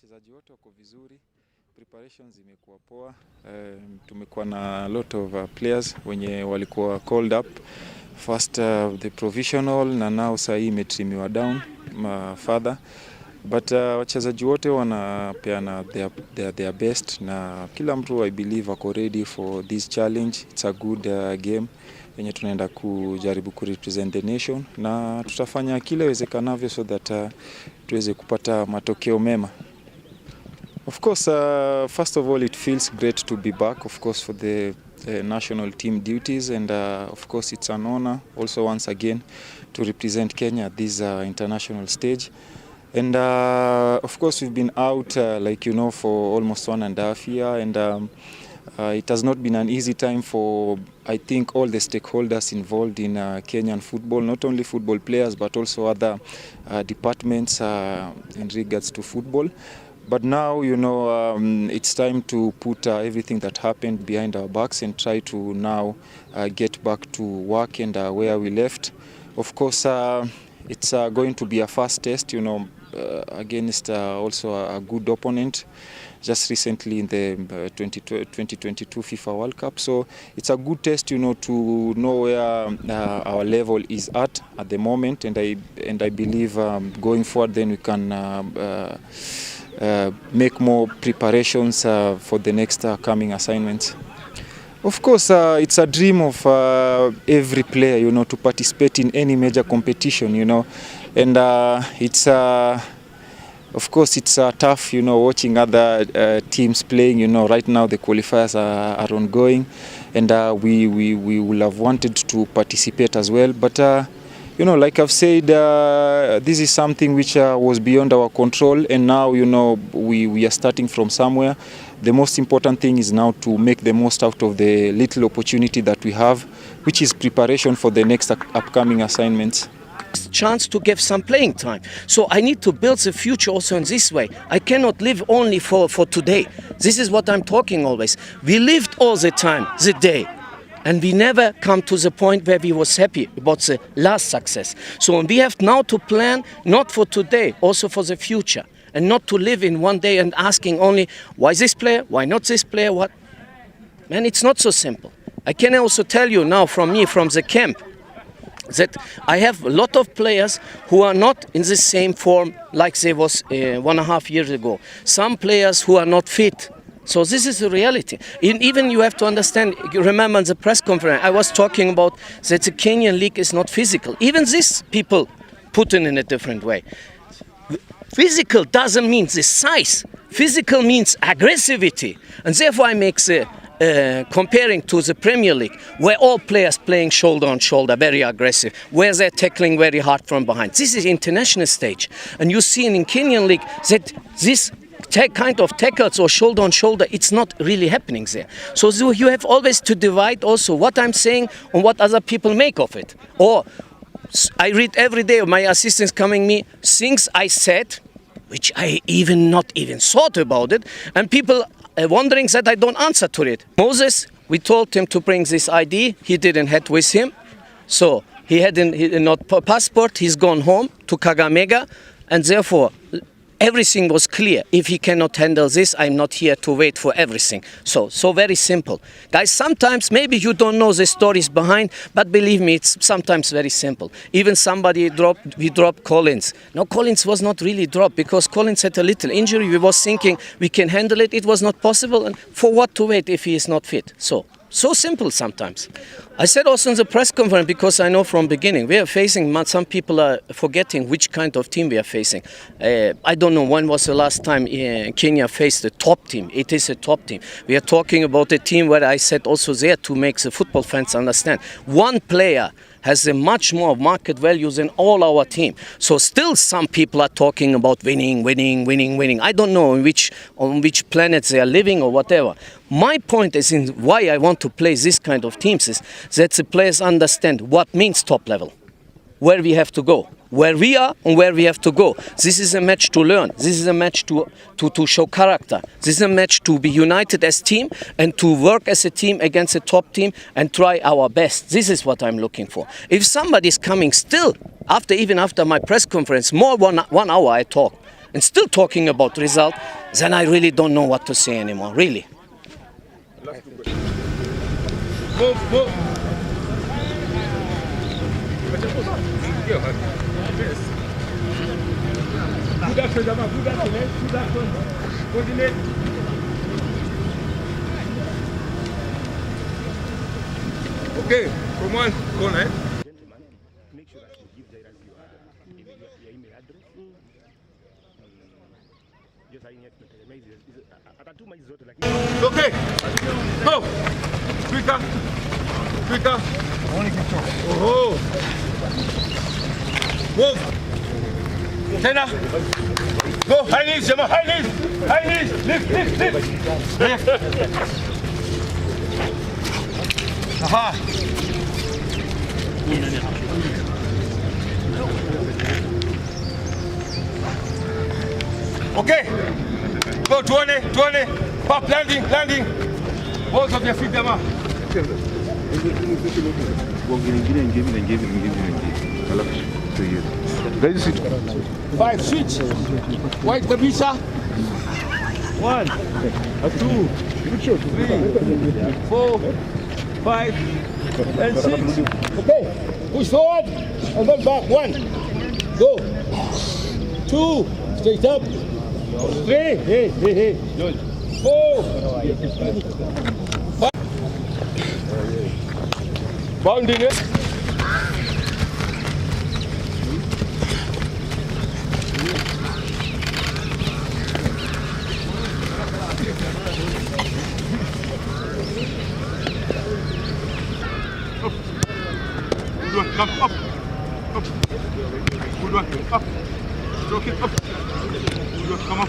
Wachezaji wote wako vizuri, preparations zimekuwa poa. Tumekuwa na lot of players wenye walikuwa called up first the provisional na now saa hii imetrimiwa down further, but wachezaji wote wanapeana their best na kila mtu I believe ako ready for this challenge. It's a good game yenye tunaenda kujaribu kurepresent the nation na tutafanya kile wezekanavyo so that tuweze kupata matokeo mema. Of course, first of all, it feels great to be back, of course, for the national team duties, and of course, it's an honor also once again to represent Kenya at this international stage. And of course, we've been out, like you know, for almost 1.5 years, and it has not been an easy time for, I think, all the stakeholders involved in Kenyan football, not only football players, but also other departments in regards to football. But now, you know, it's time to put everything that happened behind our backs and try to now get back to work and where we left. Of course, it's going to be a fast test, you know, against also a good opponent just recently in the 2022 FIFA World Cup. So it's a good test, you know, to know where our level is at the moment, and I believe going forward then we can make more preparations for the next coming assignments. Of course, it's a dream of every player, you know, to participate in any major competition, you know, and it's of course it's tough, you know, watching other teams playing. You know, right now the qualifiers are ongoing, and we will have wanted to participate as well, but you know, like I've said, this is something which was beyond our control, and now, you know, we are starting from somewhere. The most important thing is now to make the most out of the little opportunity that we have, which is preparation for the next upcoming assignments. Chance to give some playing time. So I need to build the future also in this way. I cannot live only for today. This is what I'm talking always. We lived all the time, the day. And we never come to the point where we was happy about the last success. So we have now to plan not for today, also for the future. And not to live in one day and asking only, why this player, why not this player, what? Man, it's not so simple. I can also tell you now from the camp, that I have a lot of players who are not in the same form like they was 1.5 years ago. Some players who are not fit. So this is the reality. Even you have to understand, you remember in the press conference, I was talking about that the Kenyan league is not physical. Even these people put it in a different way. Physical doesn't mean the size. Physical means aggressivity. And therefore I make the comparing to the Premier League, where all players playing shoulder on shoulder, very aggressive, where they're tackling very hard from behind. This is international stage. And you see in Kenyan League that this kind of tackles or shoulder on shoulder, it's not really happening there. So you have always to divide also what I'm saying and what other people make of it. Or I read every day of my assistants coming me things I said, which I not even thought about it, and people wondering that I don't answer to it. Moses, we told him to bring this ID. He didn't have with him. So he had not passport. He's gone home to Kakamega. And therefore, everything was clear. If he cannot handle this, I'm not here to wait for everything. So very simple. Guys, sometimes maybe you don't know the stories behind, but believe me, it's sometimes very simple. Even we dropped Collins. No, Collins was not really dropped because Collins had a little injury. We was thinking we can handle it. It was not possible. And for what to wait if he is not fit? So simple sometimes. I said also in the press conference, because I know from beginning, we are facing, some people are forgetting which kind of team we are facing. I don't know when was the last time Kenya faced a top team. It is a top team. We are talking about a team where I said also there to make the football fans understand. One player has a much more market value than all our team. So still some people are talking about winning. I don't know on which planet they are living or whatever. My point is in why I want to play this kind of teams is that the players understand what means top level, where we have to go, where we are and where we have to go. This is a match to learn. This is a match to show character. This is a match to be united as a team and to work as a team against a top team and try our best. This is what I'm looking for. If somebody is coming still, even after my press conference, more one hour I talk, and still talking about result, then I really don't know what to say anymore, really. Move. Good action, Jama. Good action, eh? Good action. Coordinate. Okay, from one corner, eh? Make sure that you give Jairus your email address. Just atatuma hizi zote lakini Okay, go. Quicker. Oh. Move. Tena. Go. High knees, Jama. High knees. Lift. Aha. Okay. Go, 20. Pop, landing. Both of your feet, Jama. Five, switch. White kabisa. 1, 2, 3, 4, 5, and 6. Okay. Push forward and then back. 1. Go. 2. Straight up. 3. Hey. 4. 5. Bounding it. Good one, come up. Good one, up. Stroke it up. Good one, come up.